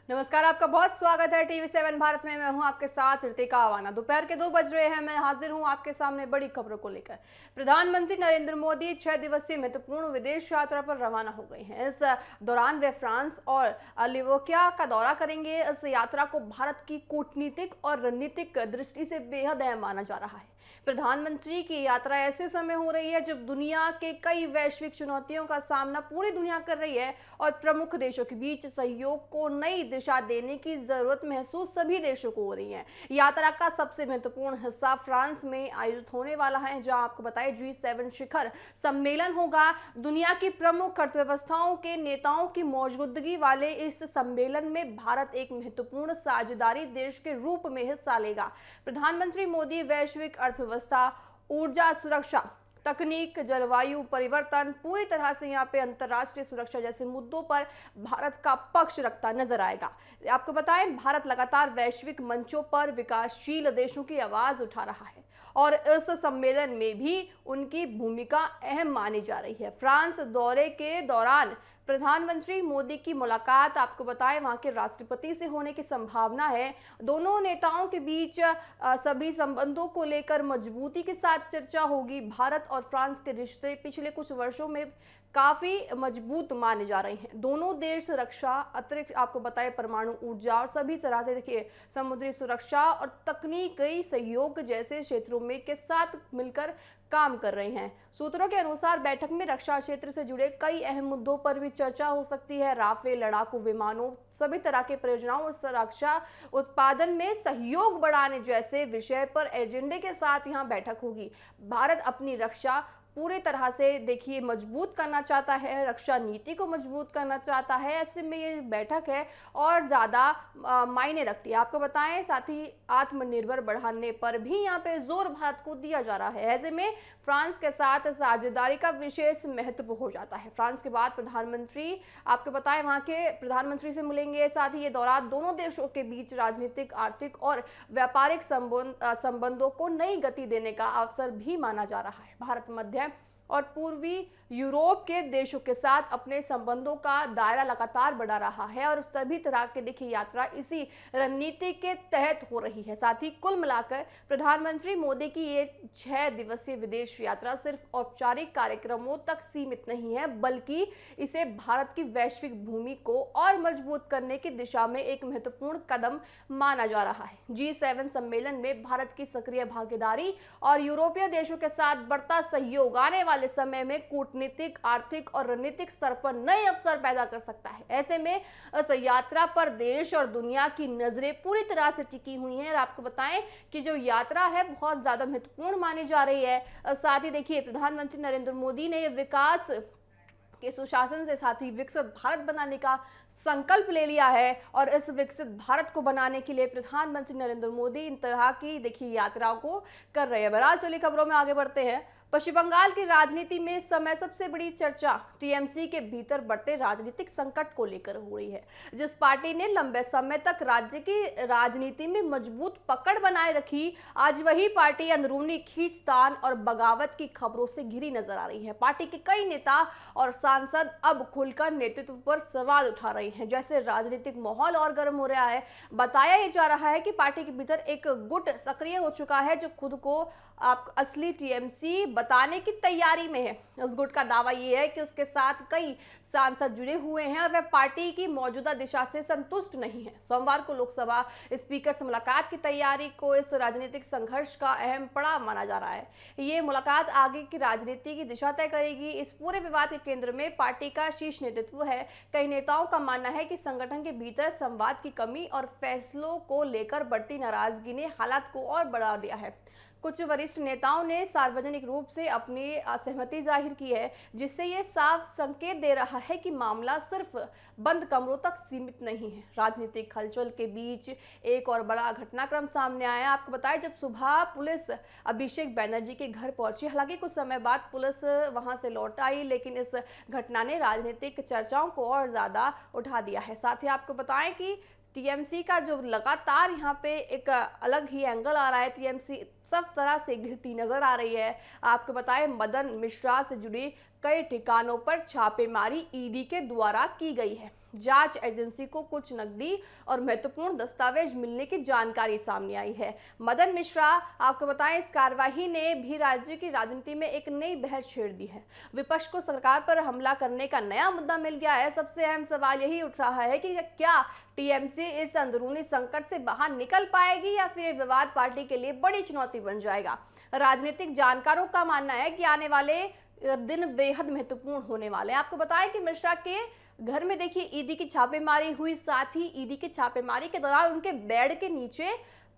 नमस्कार, आपका बहुत स्वागत है टीवी 7 भारत में। मैं हूं आपके साथ ऋतिका आवाना। दोपहर के 2 बज रहे हैं। मैं हाजिर हूं आपके सामने बड़ी खबरों को लेकर। प्रधानमंत्री नरेंद्र मोदी 6 दिवसीय महत्वपूर्ण विदेश यात्रा पर रवाना हो गए हैं। इस दौरान वे फ्रांस और लिवोकिया का दौरा करेंगे। इस यात्रा को भारत की कूटनीतिक और रणनीतिक दृष्टि से बेहद अहम माना जा रहा है। प्रधानमंत्री की यात्रा ऐसे समय हो रही है जब दुनिया के कई वैश्विक चुनौतियों का सामना पूरी दुनिया कर रही है और प्रमुख देशों के बीच सहयोग को नई दिशा देने की जरूरत महसूस सभी देशों को हो रही है। यात्रा का सबसे महत्वपूर्ण हिस्सा फ्रांस में आयोजित होने वाला है, जहां आपको बताएं G7 शिखर सम्मेलन होगा। दुनिया की प्रमुख अर्थव्यवस्थाओं के नेताओं की मौजूदगी वाले इस सम्मेलन में भारत एक महत्वपूर्ण साझेदारी देश के रूप में हिस्सा लेगा। प्रधानमंत्री मोदी वैश्विक अर्थव्यवस्था, ऊर्जा सुरक्षा, तकनीक, जलवायु परिवर्तन, पूरी तरह से यहाँ पे अंतर्राष्ट्रीय सुरक्षा जैसे मुद्दों पर भारत का पक्ष रखता नजर आएगा। आपको बताएं, भारत लगातार वैश्विक मंचों पर विकासशील देशों की आवाज उठा रहा है और इस सम्मेलन में भी उनकी भूमिका अहम मानी जा रही है। फ्रांस दौरे के दौरान प्रधानमंत्री मोदी की मुलाकात आपको बताएं वहां के राष्ट्रपति से होने की संभावना है। दोनों नेताओं के बीच सभी संबंधों को लेकर मजबूती के साथ चर्चा होगी। भारत और फ्रांस के रिश्ते पिछले कुछ वर्षों में काफी मजबूत माने जा रहे हैं। दोनों देश रक्षा, अतिरिक्त आपको बताएं परमाणु ऊर्जा और सभी तरह से देखिए समुद्री सुरक्षा और तकनीकी सहयोग जैसे क्षेत्रों में के साथ मिलकर काम कर रहे हैं। सूत्रों के अनुसार बैठक में रक्षा क्षेत्र से जुड़े कई अहम मुद्दों पर भी चर्चा हो सकती है। राफेल लड़ाकू विमानों, सभी तरह के परियोजनाओं और रक्षा उत्पादन में सहयोग बढ़ाने जैसे विषय पर एजेंडे के साथ यहां बैठक होगी। भारत अपनी रक्षा पूरी तरह से देखिए मजबूत करना चाहता है, रक्षा नीति को मजबूत करना चाहता है। ऐसे में ये बैठक है और ज़्यादा मायने रखती है। आपको बताएं, साथ ही आत्मनिर्भर बढ़ाने पर भी यहाँ पे जोर भारत को दिया जा रहा है। ऐसे में फ्रांस के साथ साझेदारी का विशेष महत्व हो जाता है। फ्रांस के बाद प्रधानमंत्री आपको बताएं वहाँ के प्रधानमंत्री से मिलेंगे। साथ ही ये दौरा दोनों देशों के बीच राजनीतिक, आर्थिक और व्यापारिक संबंधों को नई गति देने का अवसर भी माना जा रहा है। भारत मध्य और पूर्वी यूरोप के देशों के साथ अपने संबंधों का दायरा लगातार बढ़ा रहा है और सभी तरह के देखिए यात्रा इसी रणनीति के तहत हो रही है। साथ ही कुल मिलाकर प्रधानमंत्री मोदी की ये 6 दिवसीय विदेश यात्रा सिर्फ औपचारिक कार्यक्रमों तक सीमित नहीं है, बल्कि इसे भारत की वैश्विक भूमि को और मजबूत करने की दिशा में एक महत्वपूर्ण कदम माना जा रहा है। G7 सम्मेलन में भारत की सक्रिय भागीदारी और यूरोपीय देशों के साथ बढ़ता सहयोग आने वाले समय में कूटनीतिक, आर्थिक और रणनीतिक स्तर पर नए अवसर पैदा कर सकता है। ऐसे में इस यात्रा पर देश और दुनिया की नजरें पूरी तरह से टिकी हुई हैं और आपको बताएं कि जो यात्रा है बहुत ज्यादा महत्वपूर्ण मानी जा रही है। साथ ही देखिए प्रधानमंत्री नरेंद्र मोदी ने विकास के सुशासन से साथ ही विकसित भारत बनाने का संकल्प ले लिया है और इस विकसित भारत को बनाने के लिए प्रधानमंत्री नरेंद्र मोदी इन तरह की देखिए यात्राओं को कर रहे हैं। बहरहाल चलिए खबरों में आगे बढ़ते हैं। पश्चिम बंगाल की राजनीति में इस समय सबसे बड़ी चर्चा टीएमसी के भीतर बढ़ते राजनीतिक संकट को लेकर हो रही है। जिस पार्टी ने लंबे समय तक राज्य की राजनीति में मजबूत पकड़ बनाए रखी, आज वही पार्टी अंदरूनी खींचतान और बगावत की खबरों से घिरी नजर आ रही है। पार्टी के कई नेता और सांसद अब खुलकर नेतृत्व पर सवाल उठा रहे हैं, जैसे राजनीतिक माहौल और गर्म हो रहा है। बताया जा रहा है कि पार्टी के भीतर एक गुट सक्रिय हो चुका है जो खुद को आप असली टीएमसी बताने की तैयारी में है। इस गुट का दावा यह है कि उसके साथ कई सांसद जुड़े हुए हैं और वह पार्टी की मौजूदा दिशा से संतुष्ट नहीं है। सोमवार को लोकसभा स्पीकर से मुलाकात की तैयारी को इस राजनीतिक संघर्ष का अहम पड़ाव माना जा रहा है। ये मुलाकात आगे की राजनीति की दिशा तय करेगी। इस पूरे विवाद के केंद्र में पार्टी का शीर्ष नेतृत्व है। कई नेताओं का मानना है कि संगठन के भीतर संवाद की कमी और फैसलों को लेकर बढ़ती नाराजगी ने हालात को और बढ़ा दिया है। कुछ वरिष्ठ नेताओं ने सार्वजनिक रूप से अपनी असहमति जाहिर की है, जिससे ये साफ संकेत दे रहा है कि मामला सिर्फ बंद कमरों तक सीमित नहीं है। राजनीतिक हलचल के बीच एक और बड़ा घटनाक्रम सामने आया। आपको बताएं, जब सुबह पुलिस अभिषेक बैनर्जी के घर पहुंची, हालांकि कुछ समय बाद पुलिस वहां से लौट आई, लेकिन इस घटना ने राजनीतिक चर्चाओं को और ज्यादा उठा दिया है। साथ ही आपको बताएं कि टीएमसी का जो लगातार यहाँ पे एक अलग ही एंगल आ रहा है, टीएमसी सब तरह से घिरती नजर आ रही है। आपको बताएं, मदन मिश्रा से जुड़ी कई ठिकानों पर छापेमारी ईडी के द्वारा की गई है। जांच एजेंसी को कुछ नकदी और महत्वपूर्ण दस्तावेज मिलने की जानकारी सामने आई है। मदन मिश्रा, आपको बताएं, इस कार्रवाई ने भी राज्य की राजनीति में एक नई बहस छेड़ दी है। विपक्ष को सरकार पर हमला करने का नया मुद्दा मिल गया है। सबसे अहम सवाल यही उठ रहा है कि क्या टीएमसी इस अंदरूनी संकट से बाहर निकल पाएगी या फिर ये विवाद पार्टी के लिए बड़ी चुनौती बन जाएगा। राजनीतिक जानकारों का मानना है कि आने वाले दिन बेहद महत्वपूर्ण होने वाले हैं। आपको बताएं कि मिश्रा के घर में देखिए ईडी की छापेमारी हुई, साथ ही ईडी की छापेमारी के दौरान उनके बेड के नीचे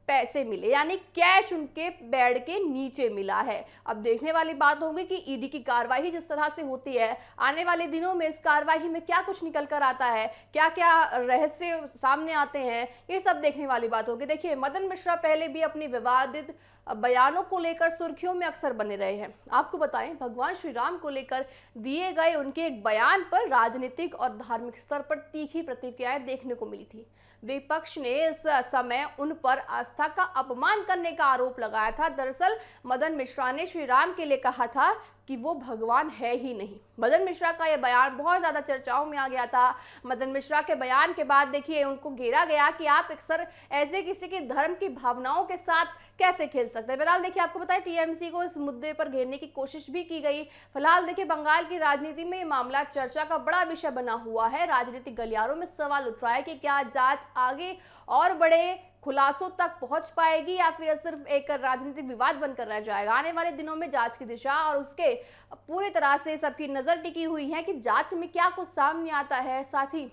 पैसे मिले, यानी कैश उनके बेड के नीचे मिला है। अब देखने वाली बात होगी कि ईडी की कार्रवाई जिस तरह से होती है, आने वाले दिनों में इस कार्रवाई में क्या कुछ निकल कर आता है, क्या क्या रहस्य सामने आते हैं, ये सब देखने वाली बात होगी। देखिए, मदन मिश्रा पहले भी अपनी विवादित बयानों को लेकर सुर्खियों में अक्सर बने रहे हैं। आपको बताएं, भगवान श्री राम को लेकर दिए गए उनके एक बयान पर राजनीतिक और धार्मिक स्तर पर तीखी प्रतिक्रियाएं देखने को मिली थी। विपक्ष ने इस समय उन पर आस्था का अपमान करने का आरोप लगाया था। दरअसल मदन मिश्रा ने श्री राम के लिए कहा था कि वो भगवान है ही नहीं। मदन मिश्रा का यह बयान बहुत ज्यादा चर्चाओं में आ गया था। मदन मिश्रा के बयान के बाद देखिए उनको घेरा गया कि आप अक्सर ऐसे किसी के धर्म की भावनाओं के साथ कैसे खेल सकते हैं। बहरहाल देखिए, आपको बताएं, टीएमसी को इस मुद्दे पर घेरने की कोशिश भी की गई। फिलहाल देखिए, बंगाल की राजनीति में ये मामला चर्चा का बड़ा विषय बना हुआ है। राजनीतिक गलियारों में सवाल उठ रहा है कि क्या जांच आगे और बड़े खुलासों तक पहुंच पाएगी या फिर सिर्फ एक राजनीतिक विवाद बनकर रह जाएगा। आने वाले दिनों में जांच की दिशा और उसके पूरी तरह से सबकी नजर टिकी हुई है कि जांच में क्या कुछ सामने आता है, साथ ही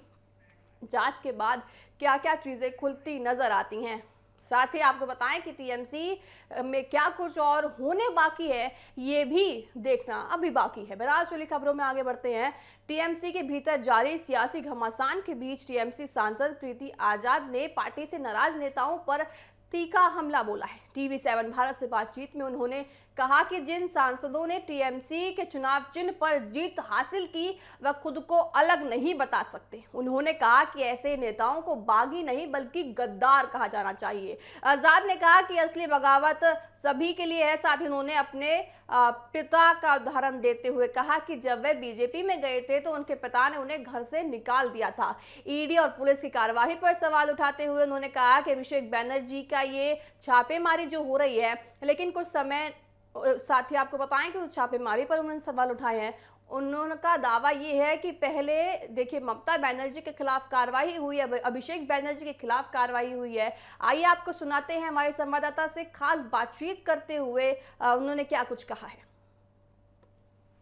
जांच के बाद क्या क्या चीजें खुलती नजर आती हैं। साथ ही आपको बताएं कि टीएमसी में क्या कुछ और होने बाकी है, ये भी देखना अभी बाकी है। बहरहाल चलिए खबरों में आगे बढ़ते हैं। टीएमसी के भीतर जारी सियासी घमासान के बीच टीएमसी सांसद प्रीति आजाद ने पार्टी से नाराज नेताओं पर तीखा हमला बोला है। TV7 भारत से बातचीत में उन्होंने कहा कि जिन सांसदों ने टीएमसी के चुनाव चिन्ह पर जीत हासिल की वह खुद को अलग नहीं बता सकते। उन्होंने कहा कि ऐसे नेताओं को बागी नहीं बल्कि गद्दार कहा जाना चाहिए। आजाद ने कहा कि असली बगावत सभी के लिए है। साथ ही उन्होंने अपने पिता का उदाहरण देते हुए कहा कि जब वे बीजेपी में गए थे तो उनके पिता ने उन्हें घर से निकाल दिया था। ईडी और पुलिस की कार्यवाही पर सवाल उठाते हुए उन्होंने कहा कि अभिषेक बैनर्जी का ये छापेमारी जो हो रही है, लेकिन कुछ समय साथ ही आपको बताएं कि उस छापेमारी पर उन्होंने सवाल उठाए हैं। उनका दावा ये है कि पहले देखिए ममता बनर्जी के खिलाफ कार्रवाई हुई है, अभिषेक बनर्जी के खिलाफ कार्रवाई हुई है। आइए आपको सुनाते हैं हमारे संवाददाता से खास बातचीत करते हुए उन्होंने क्या कुछ कहा है।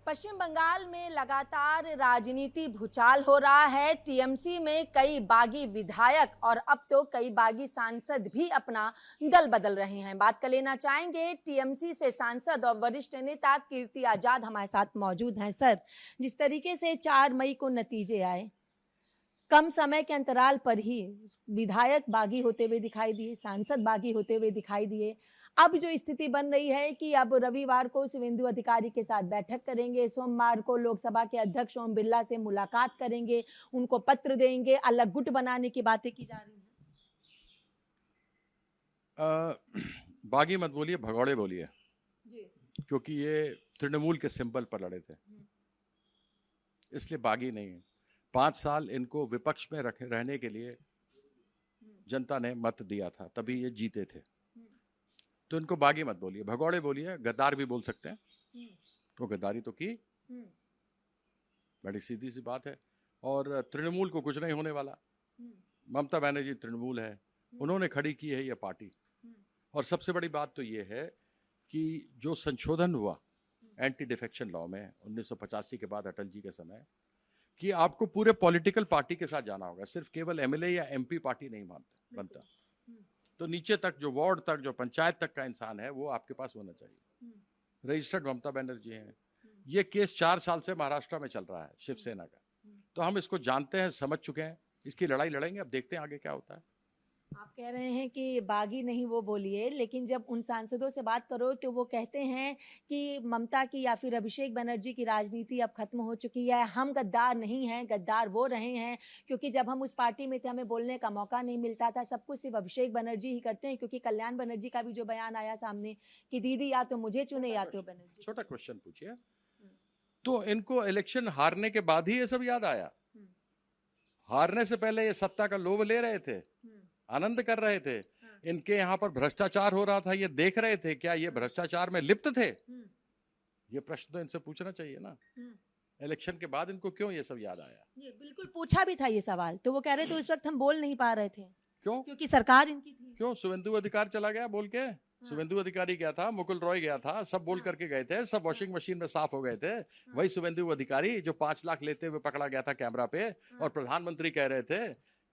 पश्चिम बंगाल में लगातार राजनीति भूचाल हो रहा है। टीएमसी में कई बागी विधायक और अब तो कई बागी सांसद भी अपना दल बदल रहे हैं। बात कर लेना चाहेंगे टीएमसी से सांसद और वरिष्ठ नेता कीर्ति आजाद हमारे साथ मौजूद हैं। सर, जिस तरीके से 4 मई को नतीजे आए, कम समय के अंतराल पर ही विधायक बागी होते हुए दिखाई दिए, सांसद बागी होते हुए दिखाई दिए। अब जो स्थिति बन रही है कि अब रविवार को शुभेंदु अधिकारी के साथ बैठक करेंगे, सोमवार को लोकसभा के अध्यक्ष ओम बिरला से मुलाकात करेंगे, उनको पत्र देंगे, अलग गुट बनाने की बातें की जा रही हैं। बागी मत बोलिए, भगौड़े बोलिए, क्योंकि ये तृणमूल के सिंबल पर लड़े थे, इसलिए बागी नहीं है। 5 साल इनको विपक्ष में रहने के लिए जनता ने मत दिया था, तभी ये जीते थे। तो इनको बागी मत बोलिए, भगौड़े बोलिए, गद्दार भी बोल सकते हैं। तो गद्दारी तो की, बड़ी सीधी सी बात है। और तृणमूल को कुछ नहीं होने वाला। ममता बनर्जी तृणमूल है, उन्होंने खड़ी की है ये पार्टी। और सबसे बड़ी बात तो ये है कि जो संशोधन हुआ एंटी डिफेक्शन लॉ में 1985 के बाद अटल जी के समय, कि आपको पूरे पॉलिटिकल पार्टी के साथ जाना होगा, सिर्फ केवल एमएलए या एमपी पार्टी नहीं बनता। तो नीचे तक, जो वार्ड तक, जो पंचायत तक का इंसान है, वो आपके पास होना चाहिए। रजिस्टर्ड ममता बनर्जी हैं। ये केस 4 साल से महाराष्ट्र में चल रहा है शिवसेना का, तो हम इसको जानते हैं, समझ चुके हैं, इसकी लड़ाई लड़ेंगे। अब देखते हैं आगे क्या होता है। आप कह रहे हैं कि बागी नहीं वो बोलिए, लेकिन जब उन सांसदों से बात करो तो वो कहते हैं कि ममता की या फिर अभिषेक बनर्जी की राजनीति अब खत्म हो चुकी है, हम गद्दार नहीं हैं, गद्दार वो रहे हैं, क्योंकि जब हम उस पार्टी में थे हमें बोलने का मौका नहीं मिलता था, सब कुछ सिर्फ अभिषेक बनर्जी ही करते हैं। क्योंकि कल्याण बनर्जी का भी जो बयान आया सामने कि दीदी या तो मुझे चुने या तो बनर्जी। छोटा क्वेश्चन पूछिए, तो इनको इलेक्शन हारने के बाद ही ये सब याद आया? हारने से पहले ये सत्ता का लोभ ले रहे थे, आनंद कर रहे थे, इनके यहाँ पर भ्रष्टाचार हो रहा था, ये देख रहे थे, क्या ये भ्रष्टाचार में लिप्त थे? ये प्रश्न तो इनसे पूछना चाहिए ना। इलेक्शन के बाद इनको क्यों ये सब याद आया? ये बिल्कुल पूछा भी था ये सवाल, तो वो कह रहे थे उस वक्त हम बोल नहीं पा रहे थे। क्यों? क्योंकि सरकार इनकी थी। क्यों? शुभेंदु अधिकारी चला गया बोल के, शुभेंदु अधिकारी गया था, मुकुल रॉय गया था, सब बोल करके गए थे, सब वॉशिंग मशीन में साफ हो गए थे। वही शुभेंदु अधिकारी जो 5 लाख लेते हुए पकड़ा गया था कैमरा पे, और प्रधानमंत्री कह रहे थे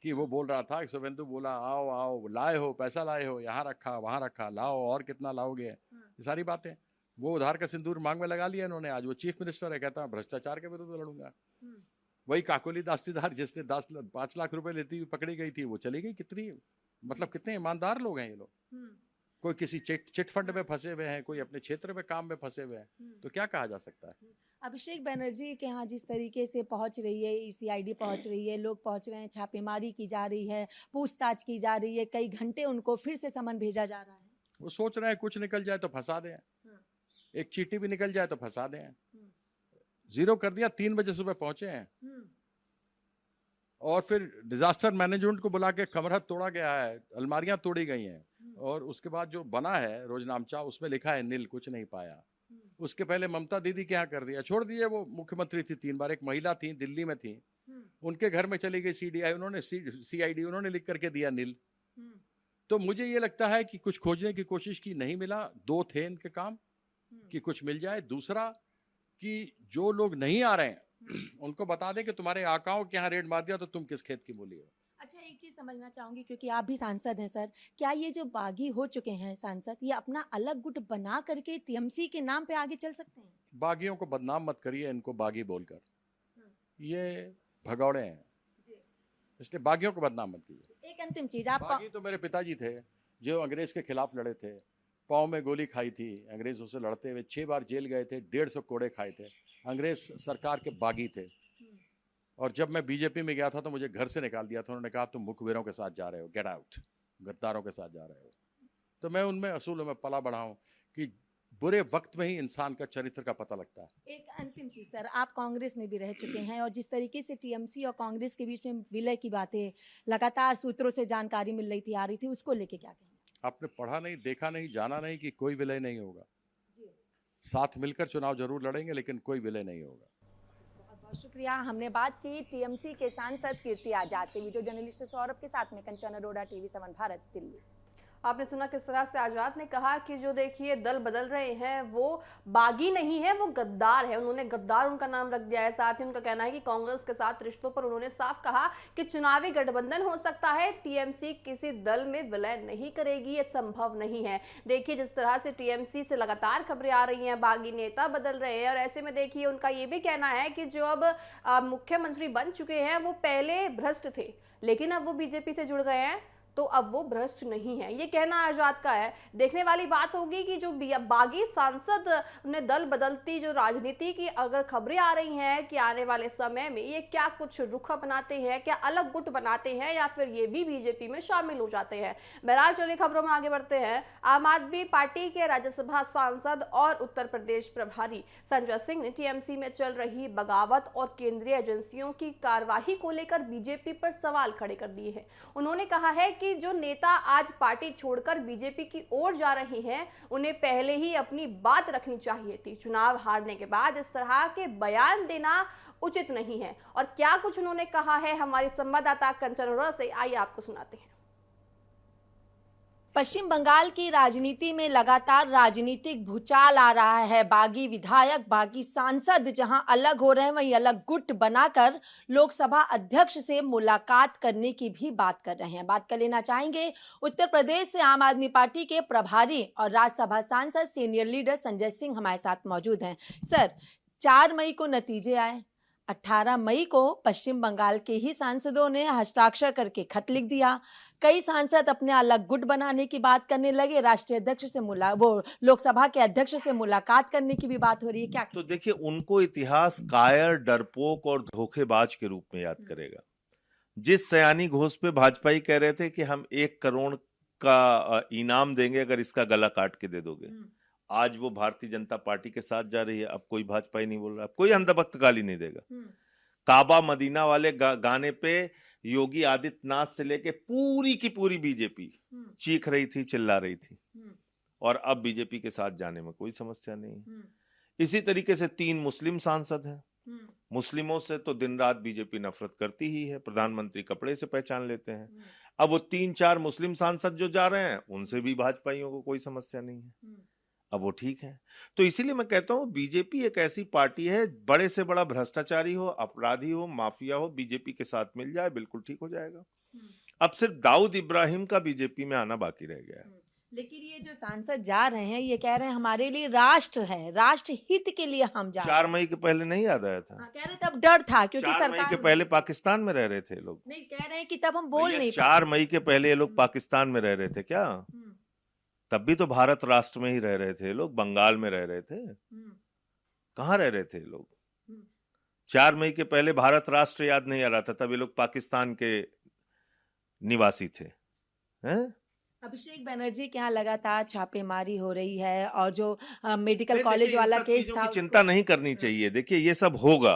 कि वो बोल रहा था, शुभेंदु बोला आओ आओ, लाए हो पैसा, लाए हो, यहाँ रखा वहां रखा, लाओ और कितना लाओगे, ये सारी बातें। वो उधार का सिंदूर मांग में लगा लिया इन्होंने। आज वो चीफ मिनिस्टर है, कहता है भ्रष्टाचार के विरुद्ध लड़ूंगा। वही काकोली दास्तीदार जिसने 5 लाख रुपए लेती हुई पकड़ी गई थी, वो चली गई। कितनी मतलब कितने ईमानदार लोग हैं ये लोग। कोई किसी चिट फंड में फंसे हुए हैं, कोई अपने क्षेत्र में काम में फंसे हुए हैं, तो क्या कहा जा सकता है? अभिषेक बनर्जी के यहाँ जिस तरीके से पहुंच रही है, ईसीआईडी पहुंच रही है, लोग पहुंच रहे हैं, छापेमारी की जा रही है, पूछताछ की जा रही है, कई घंटे उनको फिर से समन भेजा जा रहा है। वो सोच रहे हैं कुछ निकल जाए तो फंसा दें, एक चीटी भी निकल जाए तो फंसा दें। जीरो कर दिया, 3 बजे सुबह पहुंचे हैं, और फिर डिजास्टर मैनेजमेंट को बुला के कमरा तोड़ा गया है, अलमारियां तोड़ी गई हैं, और उसके बाद जो बना है रोजनामचा उसमें लिखा है नील, कुछ नहीं पाया। उसके पहले ममता दीदी के यहाँ कर दिया, छोड़ दिए। वो मुख्यमंत्री थी 3 बार, एक महिला थी दिल्ली में थी, उनके घर में चली गई सीडीआई, उन्होंने सीआईडी उन्होंने लिख करके दिया नील। तो मुझे ये लगता है कि कुछ खोजने की कोशिश की, नहीं मिला। 2 थे इनके काम कि कुछ मिल जाए। दूसरा कि जो लोग नहीं आ रहे हैं उनको बता दें कि तुम्हारे आकाओं के यहाँ रेड मार दिया तो तुम किस खेत की मूली हो। अच्छा, एक चीज समझना चाहूंगी, क्योंकि आप भी सांसद हैं सर, क्या ये जो बागी हो चुके हैं सांसद, ये अपना अलग गुट बना करके टीएमसी के नाम पे आगे चल सकते हैं? बागियों को बदनाम मत करिए, इनको बागी बोलकर, ये भगौड़े हैं, इसलिए बागियों को बदनाम मत कीजिए। एक अंतिम चीज, आप बागी तो मेरे पिताजी थे जो अंग्रेज के खिलाफ लड़े थे, पाँव में गोली खाई थी अंग्रेजों से लड़ते हुए, 6 बार जेल गए थे, 150 कोड़े खाए थे, अंग्रेज सरकार के बागी थे। और जब मैं बीजेपी में गया था तो मुझे घर से निकाल दिया था, उन्होंने कहा तुम मुखबिरों के साथ जा रहे हो, गेट आउट, गद्दारों के साथ जा रहे हो। तो मैं उनमें असूल में पला बढ़ा हूं कि बुरे वक्त में ही इंसान का चरित्र का पता लगता है। एक अंतिम चीज सर, आप कांग्रेस में भी रह चुके हैं, और जिस तरीके से टीएमसी और कांग्रेस के बीच में विलय की बातें लगातार सूत्रों से जानकारी मिल रही थी, आ रही थी, उसको लेके क्या कहेंगे? आपने पढ़ा नहीं, देखा नहीं, जाना नहीं कि कोई विलय नहीं होगा। साथ मिलकर चुनाव जरूर लड़ेंगे, लेकिन कोई विलय नहीं होगा। बहुत बहुत शुक्रिया। हमने बात की टीएमसी के सांसद कीर्ति आजाद से। वीडियो जर्नलिस्ट सौरभ के साथ में कंचन अरोड़ा, TV7 भारत, दिल्ली। आपने सुना किस तरह से आजाद ने कहा कि जो देखिए दल बदल रहे हैं वो बागी नहीं है, वो गद्दार है। उन्होंने गद्दार उनका नाम रख दिया है। साथ ही उनका कहना है कि कांग्रेस के साथ रिश्तों पर उन्होंने साफ कहा कि चुनावी गठबंधन हो सकता है, टीएमसी किसी दल में विलय नहीं करेगी, ये संभव नहीं है। देखिए जिस तरह से टीएमसी से लगातार खबरें आ रही हैं, बागी नेता बदल रहे हैं, और ऐसे में देखिए उनका ये भी कहना है कि जो अब मुख्यमंत्री बन चुके हैं वो पहले भ्रष्ट थे, लेकिन अब वो बीजेपी से जुड़ गए हैं तो अब वो भ्रष्ट नहीं है। ये कहना आजाद का है। देखने वाली बात होगी कि जो बागी सांसद ने दल बदलती जो राजनीति की अगर खबरें आ रही हैं कि आने वाले समय में ये क्या कुछ रुख अपनाते हैं, क्या अलग गुट बनाते हैं, या फिर ये भी बीजेपी में शामिल हो जाते हैं। बहरहाल चलिए खबरों में आगे बढ़ते हैं। आम आदमी पार्टी के राज्यसभा सांसद और उत्तर प्रदेश प्रभारी संजय सिंह ने टीएमसी में चल रही बगावत और केंद्रीय एजेंसियों की कार्यवाही को लेकर बीजेपी पर सवाल खड़े कर दिए हैं। उन्होंने कहा है कि जो नेता आज पार्टी छोड़कर बीजेपी की ओर जा रहे हैं उन्हें पहले ही अपनी बात रखनी चाहिए थी। चुनाव हारने के बाद इस तरह के बयान देना उचित नहीं है। और क्या कुछ उन्होंने कहा है, हमारी संवाददाता कंचन अरोड़ा से आइए आपको सुनाते हैं। पश्चिम बंगाल की राजनीति में लगातार राजनीतिक भूचाल आ रहा है। बागी विधायक, बागी सांसद जहां अलग हो रहे हैं, वहीं अलग गुट बनाकर लोकसभा अध्यक्ष से मुलाकात करने की भी बात कर रहे हैं। बात कर लेना चाहेंगे उत्तर प्रदेश से आम आदमी पार्टी के प्रभारी और राज्यसभा सांसद सीनियर लीडर संजय सिंह हमारे साथ मौजूद हैं। सर, 4 मई को नतीजे आए, 18 मई को पश्चिम बंगाल के ही सांसदों ने हस्ताक्षर करके खत लिख दिया। कई सांसद अपने अलग गुट बनाने की बात करने लगे। राष्ट्रीय अध्यक्ष से लोकसभा के अध्यक्ष से मुलाकात करने की भी बात हो रही है। क्या तो देखिए, उनको इतिहास कायर, डरपोक और धोखेबाज के रूप में याद करेगा। जिस सयानी घोष पे भाजपाई कह रहे थे कि हम 1 करोड़ का इनाम देंगे अगर इसका गला काट के दे दोगे, आज वो भारतीय जनता पार्टी के साथ जा रही है। अब कोई भाजपाई नहीं बोल रहा, अब कोई अंधभक्त गाली नहीं देगा। काबा मदीना वाले गाने पे योगी आदित्यनाथ से लेके पूरी की पूरी बीजेपी चीख रही थी, चिल्ला रही थी, और अब बीजेपी के साथ जाने में कोई समस्या नहीं। इसी तरीके से 3 मुस्लिम सांसद हैं। मुस्लिमों से तो दिन रात बीजेपी नफरत करती ही है, प्रधानमंत्री कपड़े से पहचान लेते हैं। अब वो 3-4 मुस्लिम सांसद जो जा रहे हैं, उनसे भी भाजपाइयों को कोई समस्या नहीं है। अब वो ठीक है। तो इसीलिए मैं कहता हूं, बीजेपी एक ऐसी पार्टी है, बड़े से बड़ा भ्रष्टाचारी हो, अपराधी हो, माफिया हो, बीजेपी के साथ मिल जाए, बिल्कुल ठीक हो जाएगा। अब सिर्फ दाऊद इब्राहिम का बीजेपी में आना बाकी रह गया है। लेकिन ये जो सांसद जा रहे हैं, ये कह रहे हैं हमारे लिए राष्ट्र है, राष्ट्र हित के लिए हम जा रहे हैं। 4 मई के पहले नहीं याद आया था? कह रहे तब डर था क्योंकि 4 मई के पहले पाकिस्तान में रह रहे थे लोग। नहीं, कह रहे हैं कि तब हम बोल नहीं 4 मई के पहले ये लोग पाकिस्तान में रह रहे थे क्या? तब भी तो भारत राष्ट्र में ही रह रहे थे लोग, बंगाल में रह रहे थे। कहाँ रह रहे थे लोग? 4 मई के पहले भारत राष्ट्र याद नहीं आ रहा था, तब ये लोग पाकिस्तान के निवासी थे। हैं? अभिषेक बनर्जी के यहाँ लगातार छापेमारी हो रही है, और जो मेडिकल कॉलेज वाला केस था, चिंता नहीं करनी चाहिए। देखिए, ये सब होगा।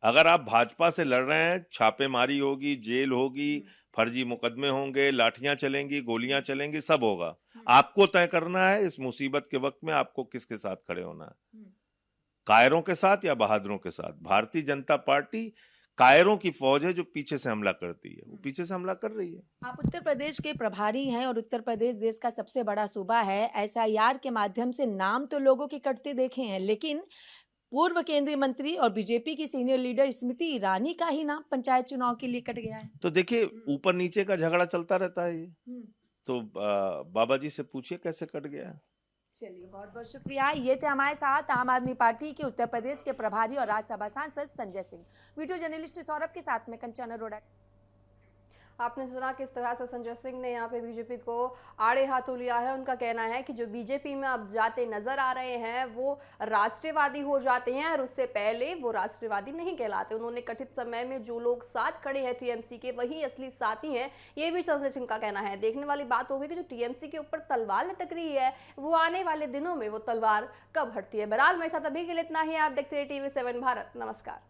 अगर आप भाजपा से लड़ रहे हैं, छापेमारी होगी, जेल होगी, फर्जी मुकदमे होंगे, लाठियां चलेंगी, गोलियां चलेंगी, सब होगा। आपको तय करना है इस मुसीबत के वक्त में आपको किसके साथ खड़े होना है, कायरों के साथ या बहादुरों के साथ। भारतीय जनता पार्टी कायरों की फौज है जो पीछे से हमला करती है, वो पीछे से हमला कर रही है। आप उत्तर प्रदेश के प्रभारी हैं, और उत्तर प्रदेश देश का सबसे बड़ा सूबा है। SIR के माध्यम से नाम तो लोगों के कटते देखे हैं, लेकिन पूर्व केंद्रीय मंत्री और बीजेपी की सीनियर लीडर स्मृति ईरानी का ही नाम पंचायत चुनाव के लिए कट गया है। तो देखिए, ऊपर नीचे का झगड़ा चलता रहता है ये। तो बाबा जी से पूछिए कैसे कट गया। चलिए, बहुत बहुत शुक्रिया। ये थे हमारे साथ आम आदमी पार्टी के उत्तर प्रदेश के प्रभारी और राज्यसभा सांसद संजय सिंह। वीडियो जर्नलिस्ट सौरभ के साथ में कंचन अरोड़ा। आपने सुना किस तरह से संजय सिंह ने यहाँ पे बीजेपी को आड़े हाथों लिया है। उनका कहना है कि जो बीजेपी में अब जाते नजर आ रहे हैं वो राष्ट्रवादी हो जाते हैं, और उससे पहले वो राष्ट्रवादी नहीं कहलाते। उन्होंने कथित समय में जो लोग साथ खड़े हैं टीएमसी के, वही असली साथी हैं, ये भी संजय सिंह का कहना है। देखने वाली बात होगी कि जो टीएमसी के ऊपर तलवार लटक रही है, वो आने वाले दिनों में वो तलवार कब हटती है। बहरहाल मेरे साथ अभी के लिए इतना ही। आप देखते रहिए TV7 भारत। नमस्कार।